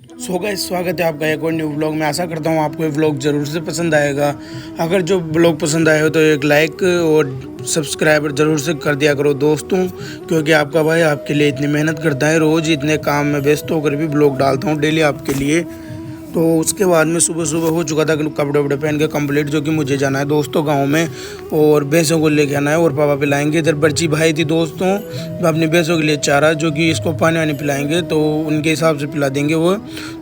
So guys, स्वागत है आपका एक और न्यू व्लॉग में। आशा करता हूँ आपको ये व्लॉग ज़रूर से पसंद आएगा। अगर जो व्लॉग पसंद आए हो तो एक लाइक और सब्सक्राइबर ज़रूर से कर दिया करो दोस्तों, क्योंकि आपका भाई आपके लिए इतनी मेहनत करता है। रोज़ इतने काम में व्यस्त होकर भी व्लॉग डालता हूँ डेली आपके लिए। तो उसके बाद में सुबह सुबह हो चुका था कि कपड़े वपड़े पहन के कंप्लीट, जो कि मुझे जाना है दोस्तों गांव में और भैंसों को लेके आना है और पापा पिलाएंगे। इधर बर्ची भाई थी दोस्तों, अपनी भैंसों के लिए चारा, जो कि इसको पानी वानी पिलाएंगे तो उनके हिसाब से पिला देंगे वो।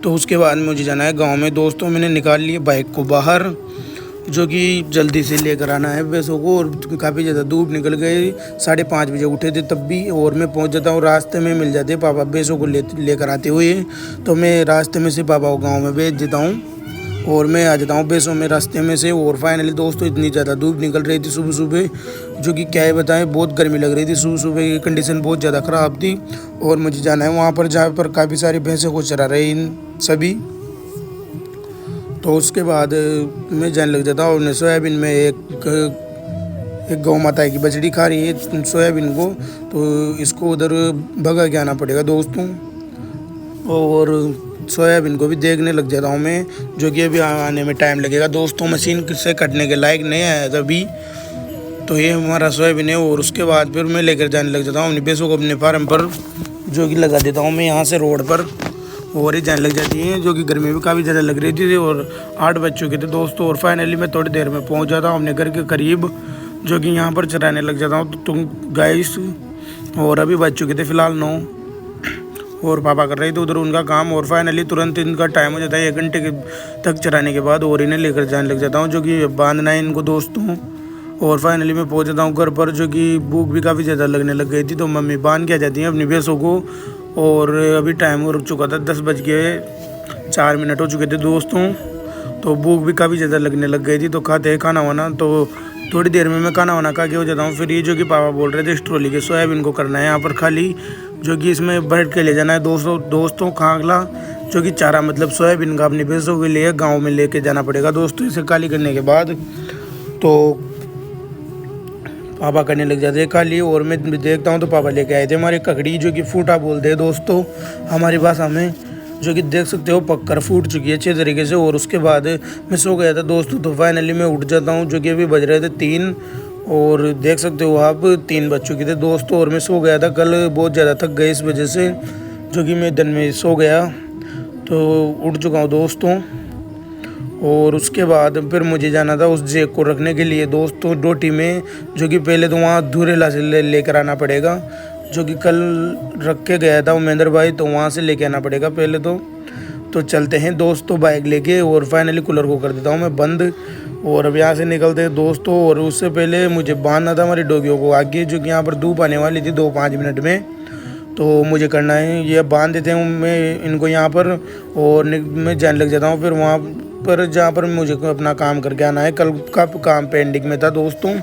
तो उसके बाद मुझे जाना है गाँव में दोस्तों। मैंने निकाल लिया बाइक को बाहर, जो कि जल्दी से लेकर आना है भैंसों को। और काफ़ी ज़्यादा धूप निकल गई, 5:30 बजे उठे थे तब भी, और मैं पहुंच जाता हूँ रास्ते में मिल जाते पापा भैंसों को लेकर आते हुए। तो मैं रास्ते में से पापा को गांव में भेज देता हूँ और मैं आ जाता हूँ भैंसों में रास्ते में से। और फाइनली दोस्तों इतनी ज़्यादा धूप निकल रही थी सुबह सुबह, जो कि क्या है बताएं, बहुत गर्मी लग रही थी सुबह सुबह की। कंडीशन बहुत ज़्यादा ख़राब थी और मुझे जाना है वहाँ पर जहाँ पर काफ़ी सारी भैंसों को चरा रहे इन सभी। तो उसके बाद मैं जाने लग जाता हूँ। सोयाबीन में एक गौ माता की बछड़ी खा रही है सोयाबीन को, तो इसको उधर भगा के आना पड़ेगा दोस्तों। और सोयाबीन को भी देखने लग जाता हूँ मैं, जो कि अभी आने में टाइम लगेगा दोस्तों। मशीन से कटने के लायक नहीं आया था अभी। तो ये हमारा सोयाबीन है। और उसके बाद फिर मैं लेकर जाने लग जाता हूँ अपनी भैंसों को अपने फार्म पर, जो कि लगा देता हूँ मैं यहाँ से रोड पर। और ही जाने लग जाती हैं, जो कि गर्मी भी काफ़ी ज़्यादा लग रही थी और 8 बज चुके थे दोस्तों। और फाइनली मैं थोड़ी देर में पहुंच जाता हूं अपने घर के करीब, जो कि यहां पर चराने लग जाता हूं तो गाइस। और अभी बज चुके थे फिलहाल 9, और पापा कर रहे थे उधर उनका काम। और फाइनली तुरंत इनका टाइम हो जाता है 1 घंटे के तक चराने के बाद, और इन्हें लेकर जाने लग जाता हूँ, जो कि बांधना है इनको दोस्तों। और फाइनली मैं पहुंच जाता हूँ घर पर, जो कि भूख भी काफ़ी ज़्यादा लगने लग गई थी। तो मम्मी बांध के आ जाती हैं अपनी भैंसों को। और अभी टाइम हो चुका था 10:04 हो चुके थे दोस्तों। तो भूख भी काफ़ी ज़्यादा लगने लग गई थी। तो खाते हैं खाना वाना, तो थोड़ी देर में मैं खाना वाना खा के हो जाता हूँ। फिर ये जो कि पापा बोल रहे थे इस ट्रॉली के सोयाबीन को करना है यहाँ पर खाली, जो कि इसमें बैठ के ले जाना है दोस्तों खागला, जो कि चारा मतलब सोयाबीन का अपनी भैंसों के लिए गाँव में लेके जाना पड़ेगा दोस्तों। इसे खाली करने के बाद तो पापा करने लग जाते हैं खाली। और मैं देखता हूँ तो पापा लेके आए थे हमारे ककड़ी, जो कि फूटा बोलते हैं दोस्तों हमारी भाषा में, जो कि देख सकते हो पककर फूट चुकी है अच्छे तरीके से। और उसके बाद मैं सो गया था दोस्तों। तो फाइनली मैं उठ जाता हूँ, जो कि अभी बज रहे थे 3, और देख सकते हो आप 3 बज चुके थे दोस्तों। और मैं सो गया था, कल बहुत ज़्यादा थक गए इस वजह से, जो कि मैं दिन में सो गया। तो उठ चुका हूँ दोस्तों। और उसके बाद फिर मुझे जाना था उस जेक को रखने के लिए दोस्तों डोटी में, जो कि पहले तो वहाँ धुरेला से लेकर आना पड़ेगा, जो कि कल रख के गया था उमेंद्र भाई, तो वहाँ से लेके आना पड़ेगा पहले तो चलते हैं दोस्तों बाइक लेके। और फाइनली कूलर को कर देता हूँ मैं बंद, और अब यहाँ से निकलते हैं दोस्तों। और उससे पहले मुझे बांधना था हमारी डॉगियों को आगे, जो कि यहाँ पर धूप आने वाली थी 2-5 मिनट में, तो मुझे करना है ये बांध देते हूँ मैं इनको यहाँ पर। और मैं जाने लग जाता हूँ फिर वहाँ पर जहाँ पर मुझे अपना काम करके आना है। कल का काम पेंडिंग में था दोस्तों।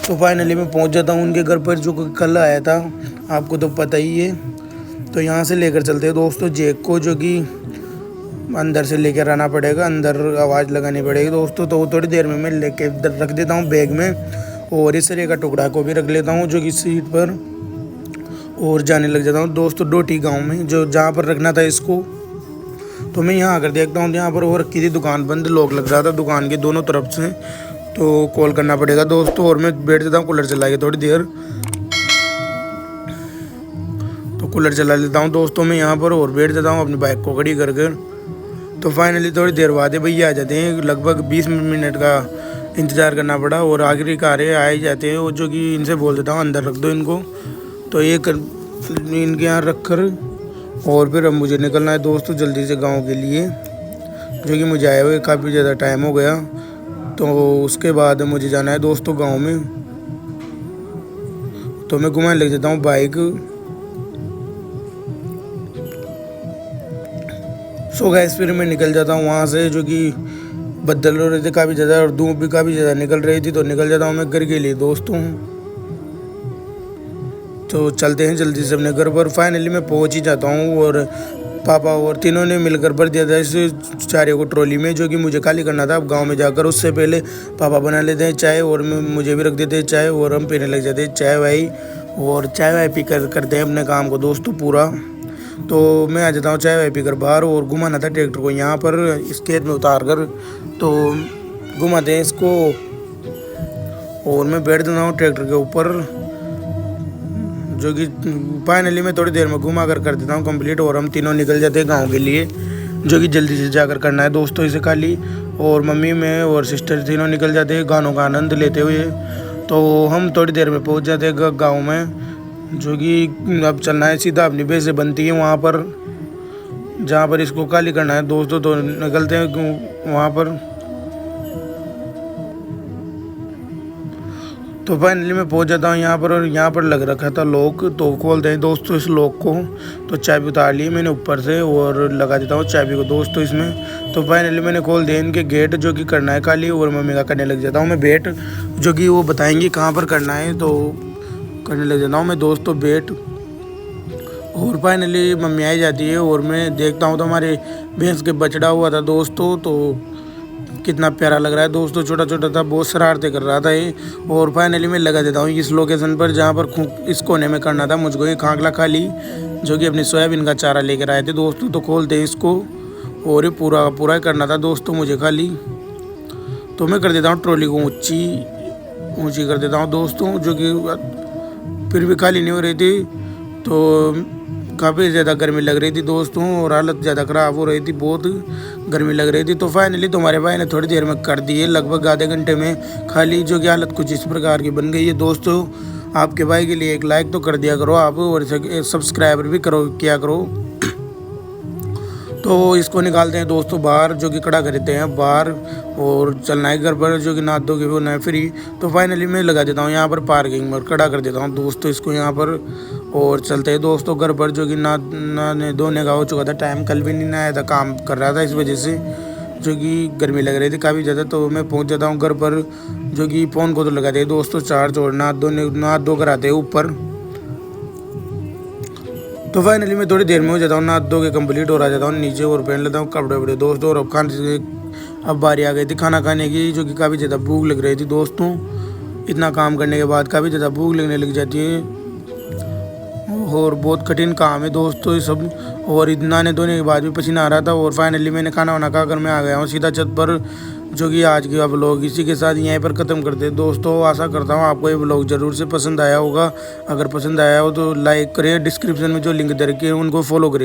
तो फाइनली मैं पहुँच जाता हूँ उनके घर पर, जो कल आया था, आपको तो पता ही है। तो यहाँ से लेकर चलते हैं दोस्तों जेक को, जो कि अंदर से लेकर आना पड़ेगा, अंदर आवाज़ लगानी पड़ेगी दोस्तों। तो थोड़ी देर में मैं लेके रख देता हूँ बैग में। और इस तरह का टुकड़ा को भी रख लेता हूँ, जो कि सीट पर, और जाने लग जाता हूँ दोस्तों डोटी गांव में, जो जहाँ पर रखना था इसको। तो मैं यहाँ आकर देखता हूँ यहाँ पर वो रखी थी दुकान बंद, लॉक लग रहा था दुकान के दोनों तरफ से। तो कॉल करना पड़ेगा दोस्तों। और मैं बैठ जाता हूँ कूलर चला के थोड़ी देर, तो कूलर चला लेता हूँ दोस्तों मैं यहाँ पर, और बैठ जाता हूँ अपनी बाइक को खड़ी कर कर। तो फाइनली थोड़ी देर बाद भैया आ जाते हैं, लगभग 20 मिनट का इंतज़ार करना पड़ा, और आखिरी कार आ ही जाते हैं, जो कि इनसे बोल देता हूँ अंदर रख दो इनको। तो एक इनके यहाँ रख कर, और फिर अब मुझे निकलना है दोस्तों जल्दी से गांव के लिए, जो कि मुझे आए हुए काफ़ी ज़्यादा टाइम हो गया। तो उसके बाद मुझे जाना है दोस्तों गांव में। तो मैं घुमाने लग जाता हूँ बाइक। सो गाइस फिर मैं निकल जाता हूँ वहाँ से, जो कि बदल हो रहे थे काफ़ी ज़्यादा और धूप भी काफ़ी ज़्यादा निकल रही थी। तो निकल जाता हूँ मैं घर के लिए दोस्तों। तो चलते हैं जल्दी से अपने घर पर। फाइनली मैं पहुंच ही जाता हूं, और पापा और तीनों ने मिलकर भर दिया था इस चारे को ट्रॉली में, जो कि मुझे खाली करना था अब गांव में जाकर। उससे पहले पापा बना लेते हैं चाय, और मुझे भी रख देते हैं चाय, और हम पीने लग जाते हैं चाय वाई, और चाय वाय पी कर करते हैं अपने काम को दोस्तों पूरा। तो मैं आ जाता हूँ चाय वाय पीकर बाहर और घुमाना था ट्रैक्टर को यहाँ पर इस खेत में उतार कर, तो घुमाते हैं इसको और मैं बैठ देता हूँ ट्रैक्टर के ऊपर, जो कि फाइनली मैं थोड़ी देर में घुमा कर देता हूँ कंप्लीट और हम तीनों निकल जाते हैं गाँव के लिए, जो कि जल्दी से जाकर करना है दोस्तों इसे खाली। और मम्मी मैं और सिस्टर तीनों निकल जाते हैं गानों का आनंद लेते हुए। तो हम थोड़ी देर में पहुंच जाते हैं गांव में, जो कि अब चलना है सीधा अपनी बेस से बनती है वहाँ पर, जहाँ पर इसको खाली करना है दोस्तों। तो निकलते हैं वहाँ पर। तो फाइनली मैं पहुंच जाता हूँ यहाँ पर और यहाँ पर लग रखा था लॉक, तो खोलते हैं दोस्तों इस लॉक को। तो चाबी उतार ली मैंने ऊपर से और लगा देता हूँ चाबी को दोस्तों इसमें। तो फाइनली मैंने खोल दिया इनके गेट, जो कि करना है खाली, और मम्मी का करने लग जाता हूँ मैं वेट, जो कि वो बताएंगी कहाँ पर करना है, तो करने लग जाता हूँ मैं दोस्तों वेट। और फाइनली मम्मी आई जाती है और मैं देखता हूँ तो हमारे भैंस के बछड़ा हुआ था दोस्तों, तो कितना प्यारा लग रहा है दोस्तों, छोटा छोटा था, बहुत शरारतें कर रहा था ये। और फाइनली मैं लगा देता हूँ इस लोकेशन पर जहाँ पर इस कोने में करना था मुझको ये खांकला खाली, जो कि अपनी सोयाबीन का चारा लेकर आए थे दोस्तों। तो खोलते हैं इसको और ये पूरा पूरा करना था दोस्तों मुझे खाली। तो मैं कर देता हूँ ट्रॉली को ऊँची कर देता हूँ दोस्तों, जो कि फिर भी खाली नहीं हो रही थी। तो काफ़ी ज़्यादा गर्मी लग रही थी दोस्तों और हालत ज़्यादा ख़राब हो रही थी, बहुत गर्मी लग रही थी। तो फाइनली तुम्हारे भाई ने थोड़ी देर में कर दी है, लगभग आधे घंटे में खाली, जो कि हालत कुछ इस प्रकार की बन गई है दोस्तों। आपके भाई के लिए एक लाइक तो कर दिया करो आप, और सब्सक्राइबर भी किया करो। तो इसको निकालते हैं दोस्तों बाहर, जो कि खड़ा करते हैं बाहर, और चलना है घर पर, जो कि नहा धो के होना है फ्री। तो फाइनली मैं लगा देता हूँ यहाँ पर पार्किंग में, खड़ा कर देता हूँ दोस्तों इसको यहाँ पर, और चलते हैं दोस्तों घर पर, जो कि नहाने धोने का हो चुका था टाइम, कल भी नहीं नहाया था, काम कर रहा था इस वजह से, जो कि गर्मी लग रही थी काफ़ी ज़्यादा। तो मैं पहुँच जाता हूँ घर पर, जो कि फ़ोन को तो लगाते हैं दोस्तों चार्ज, और नहा धो कर आते हैं ऊपर। तो फाइनली मैं थोड़ी देर में हो जाता हूँ नहा धो के कंप्लीट और आ जाता हूँ नीचे और पहन लेता हूँ कपड़े वपड़े दोस्तों। और अब बारी आ गई थी खाना खाने की, जो कि काफ़ी ज़्यादा भूख लग रही थी दोस्तों। इतना काम करने के बाद काफ़ी ज़्यादा भूख लगने लग जाती है, और बहुत कठिन काम है दोस्तों ये सब। और नहाने धोने के बाद भी पसीना आ रहा था। और फाइनली मैंने खाना वाना खाकर मैं आ गया हूँ सीधा छत पर, जो कि आज के व्लॉग इसी के साथ यहीं पर ख़त्म करते हैं दोस्तों। आशा करता हूँ आपको ये व्लॉग ज़रूर से पसंद आया होगा। अगर पसंद आया हो तो लाइक करें, डिस्क्रिप्शन में जो लिंक दे रखे हैं उनको फॉलो करें।